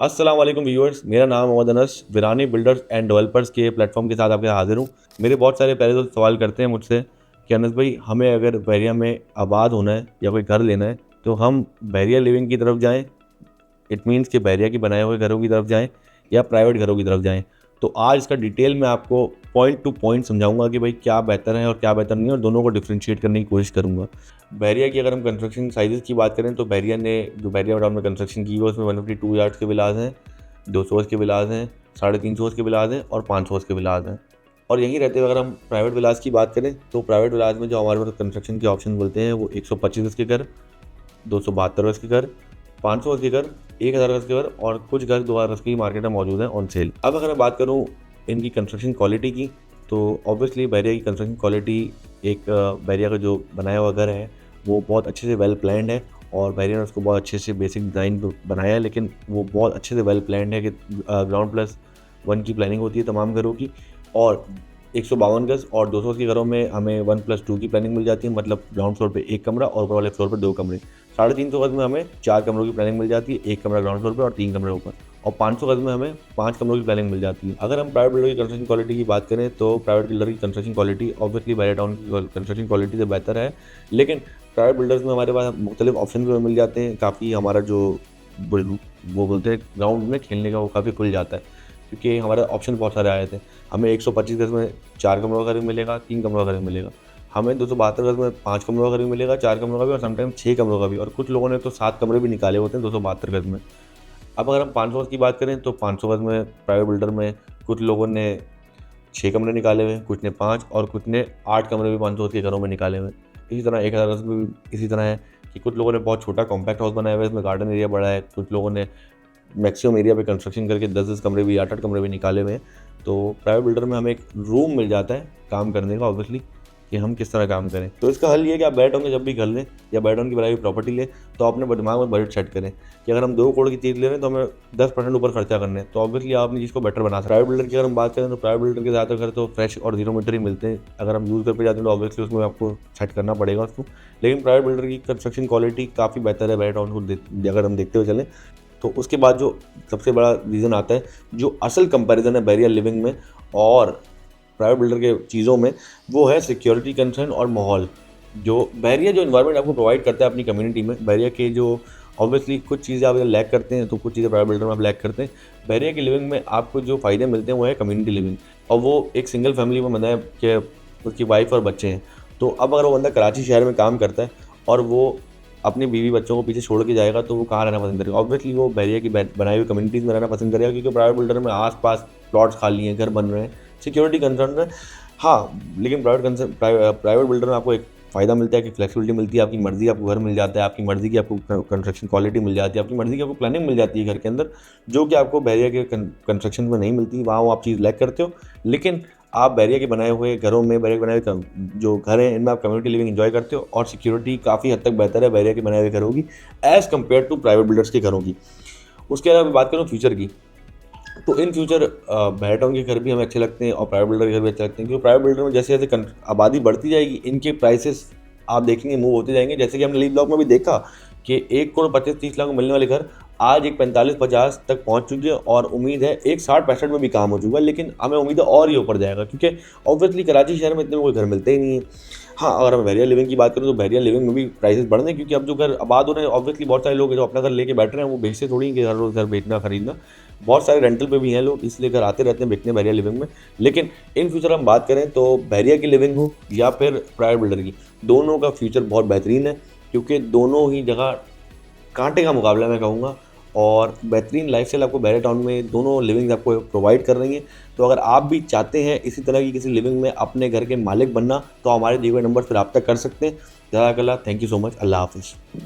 अस्सलाम वालेकुम व्यूअर्स, मेरा नाम Mohammad Anas Virani builders and developers के प्लेटफॉर्म के साथ आपके हाजिर हूँ। मेरे बहुत सारे प्यारे दोस्त सवाल करते हैं मुझसे कि अनस भाई, हमें अगर बहरिया में आबाद होना है या कोई घर लेना है तो हम बहरिया लिविंग की तरफ जाएं, इट मीन्स कि बहरिया के बनाए हुए घरों की तरफ जाएं या प्राइवेट घरों की तरफ जाएं। तो आज इसका डिटेल में आपको पॉइंट टू पॉइंट समझाऊंगा कि भाई क्या बेहतर है और क्या बेहतर नहीं है, और दोनों को डिफ्रेंशिएट करने की कोशिश करूंगा। बहरिया की अगर हम कंस्ट्रक्शन साइजेस की बात करें तो बहरिया ने जो बहरिया टाउन में कंस्ट्रक्शन की हुई है उसमें 152 यार्ड्स के विलास हैं, 200 के विलास हैं, 350 के विलास हैं और 500 के विलास हैं। और यहीं रहते हुए अगर हम प्राइवेट विलास की बात करें तो प्राइवेट विलास में जो हमारे पास कंस्ट्रक्शन के ऑप्शन मिलते हैं वो 125 के घर, 272 के घर, 500 के घर, 1000 के घर और कुछ घर 2000 की मार्केट में मौजूद हैं ऑन सेल। अब अगर मैं बात करूँ इनकी कंस्ट्रक्शन क्वालिटी की तो ऑब्वियसली बहरिया की कंस्ट्रक्शन क्वालिटी एक बहरिया का जो बनाया हुआ घर है वो बहुत अच्छे से वेल प्लान्ड है और बहरिया ने उसको बहुत अच्छे से बेसिक डिज़ाइन बनाया है, लेकिन वो बहुत अच्छे से वेल प्लान्ड है कि ग्राउंड प्लस 1 की प्लानिंग होती है तमाम घरों की। और 152 गज और 200 के घरों में हमें 1+2 की प्लानिंग मिल जाती है, मतलब ग्राउंड फ्लोर पे 1 कमरा और ऊपर वाले फ्लोर पे 2 कमरे। 350 गज में हमें 4 कमरों की प्लानिंग मिल जाती है, 1 कमरा ग्राउंड फ्लोर पे और 3 कमरे ऊपर। और 500 गज में हमें 5 कमरों की प्लानिंग मिल जाती है। अगर हम प्राइवेट बिल्डर की कंस्ट्रक्शन क्वालिटी की बात करें तो प्राइवेट बिल्डर की कंस्ट्रक्शन क्वालिटी ऑब्वियसली बहरिया टाउन की कंस्ट्रक्शन क्वालिटी से बेहतर है, लेकिन प्राइवेट बिल्डर्स में हमारे पास मुख्तलिफ ऑप्शन भी मिल जाते हैं। काफ़ी हमारा जो वो बोलते हैं ग्राउंड में खेलने का वो काफ़ी खुल जाता है, क्योंकि हमारे ऑप्शन बहुत सारे आए थे। हमें 125 गज में 4 कमरों का घर भी मिलेगा, 3 कमरों का घर भी मिलेगा। हमें 272 गज में 5 कमरों का घर भी मिलेगा, 4 कमरों का भी और समटाइम 6 कमरों का भी, और कुछ लोगों ने तो 7 कमरे भी निकाले होते हैं 272 गज में। अब अगर हम 500 की बात करें तो 500 गज में प्राइवेट बिल्डर में कुछ लोगों ने 6 कमरे निकाले हुए हैं, कुछ ने 5 और कुछ ने 8 कमरे भी 500 के घरों में निकाले हुए हैं। इसी तरह 1000 गज में भी इसी तरह है कि कुछ लोगों ने बहुत छोटा कॉम्पैक्ट हाउस बनाया हुआ है, इसमें गार्डन एरिया बड़ा है। कुछ लोगों ने मैक्सिमम एरिया पे कंस्ट्रक्शन करके 10-10 कमरे भी 8-8 कमरे भी निकाले हुए हैं। तो प्राइवेट बिल्डर में हमें एक रूम मिल जाता है काम करने का, ऑब्वियसली कि हम किस तरह काम करें। तो इसका हल ये है कि आप बहरिया टाउन में जब भी घर लें या बहरिया टाउन की बनाई हुई प्रॉपर्टी लें तो अपने दिमाग में बजट सेट करें कि अगर हम 2 करोड़ की चीज़ ले रहे हैं तो हमें 10% ऊपर खर्चा करने हैं, तो ऑब्वियसली आप अपनी चीज़ को बेटर बना सकते हैं। प्राइवेट बिल्डर की अगर हम बात करें तो प्राइवेट बिल्डर के ज़्यादातर घर तो फ्रेश और 0 मीटर ही मिलते हैं। अगर हम यूज़ कर पे जाते हैं तो ऑब्वियसली उसमें आपको सेट करना पड़ेगा उसको, लेकिन प्राइवेट बिल्डर की कंस्ट्रक्शन क्वालिटी काफ़ी बेहतर है बहरिया टाउन को अगर हम देखते हुए चलें। तो उसके बाद जो सबसे बड़ा रीज़न आता है, जो असल कंपैरिजन है बहरिया लिविंग में और प्राइवेट बिल्डर के चीज़ों में, वो है सिक्योरिटी कंसर्न और माहौल। जो बहरिया जो इन्वायरमेंट आपको प्रोवाइड करता है अपनी कम्युनिटी में, बहरिया के जो ऑब्वियसली कुछ चीज़ें आप लैक करते हैं तो कुछ चीज़ें प्राइवेट बिल्डर में आप लैक करते हैं। बहरिया की लिविंग में आपको जो फ़ायदे मिलते हैं वो है कम्युनिटी लिविंग, और वो एक सिंगल फैमिली में बना है कि उसकी वाइफ और बच्चे हैं। तो अब अगर वो बंदा कराची शहर में काम करता है और वो अपनी बीवी बच्चों को पीछे छोड़ के जाएगा तो वो कहाँ रहना पसंद करेगा? ऑब्वियसली वो बहरिया की बनाई हुई कम्युनिटीज़ में रहना पसंद करेगा, क्योंकि प्राइवेट बिल्डर में आस-पास प्लॉट्स खाली हैं, घर बन रहे हैं, सिक्योरिटी कंसर्न है। हाँ, लेकिन प्राइवेट बिल्डर में आपको एक फ़ायदा मिलता है कि फ्लेक्सिबिलिटी मिलती है, आपकी मर्ज़ी का आपको घर मिल जाता है, आपकी मर्ज़ी की आपको कंस्ट्रक्शन क्वालिटी मिल जाती है, आपकी मर्ज़ी की आपको प्लानिंग मिल जाती है घर के अंदर, जो कि आपको बहरिया के कंस्ट्रक्शन में नहीं मिलती। वहाँ वो आप चीज़ लैक करते हो, लेकिन आप बहरिया के बनाए हुए घरों में, बहरिया के बनाए हुए जो घर हैं इनमें आप कम्युनिटी लिविंग एंजॉय करते हो, और सिक्योरिटी काफ़ी हद तक बेहतर है बहरिया के बनाए हुए घरों की as compare to private builders के घरों की। उसके अलावा बात करूँ फ्यूचर की, तो इन फ्यूचर बहरिया टाउन के घर भी हमें अच्छे लगते हैं और प्राइवेट बिल्डर के घर भी अच्छे लगते हैं, क्योंकि प्राइवेट बिल्डर में जैसे जैसे आबादी बढ़ती जाएगी इनके प्राइसेस आप देखेंगे मूव होते जाएंगे। जैसे कि हमने लीड ब्लॉक में भी देखा कि 1 करोड़ 25-30 लाख में मिलने वाले घर आज एक 45-50 तक पहुंच चुके हैं, और उम्मीद है एक 60-65 में भी काम हो चुका है, लेकिन हमें उम्मीद है और ही ऊपर जाएगा, क्योंकि ऑब्वियसली कराची शहर में इतने कोई घर मिलते ही नहीं है। हाँ, अगर मैं बहरिया लिविंग की बात करूँ तो बहरिया लिविंग में भी प्राइसेस बढ़ रहे हैं, क्योंकि अब जो घर आबाद हो रहे हैं ऑब्वियसली बहुत सारे लोग जो अपना घर लेके बैठ रहे हैं वो बेचते थोड़ी हैं कि हर रोज़ घर बेचना खरीदना। बहुत सारे रेंटल पे भी हैं लोग, इसलिए घर आते रहते हैं बेचने बहरिया लिविंग में। लेकिन इन फ्यूचर हम बात करें तो बहरिया की लिविंग हो या फिर प्राइवेट बिल्डर की, दोनों का फ्यूचर बहुत बेहतरीन है, क्योंकि दोनों ही जगह कांटे का मुकाबला मैं कहूँगा, और बेहतरीन लाइफस्टाइल आपको बहरिया टाउन में दोनों लिविंग्स आपको प्रोवाइड कर रही हैं। तो अगर आप भी चाहते हैं इसी तरह की किसी लिविंग में अपने घर के मालिक बनना तो हमारे दिए हुए नंबर पर रब्ता कर सकते हैं। जज़ाकल्लाह, थैंक यू सो मच, अल्लाह हाफ़िज़।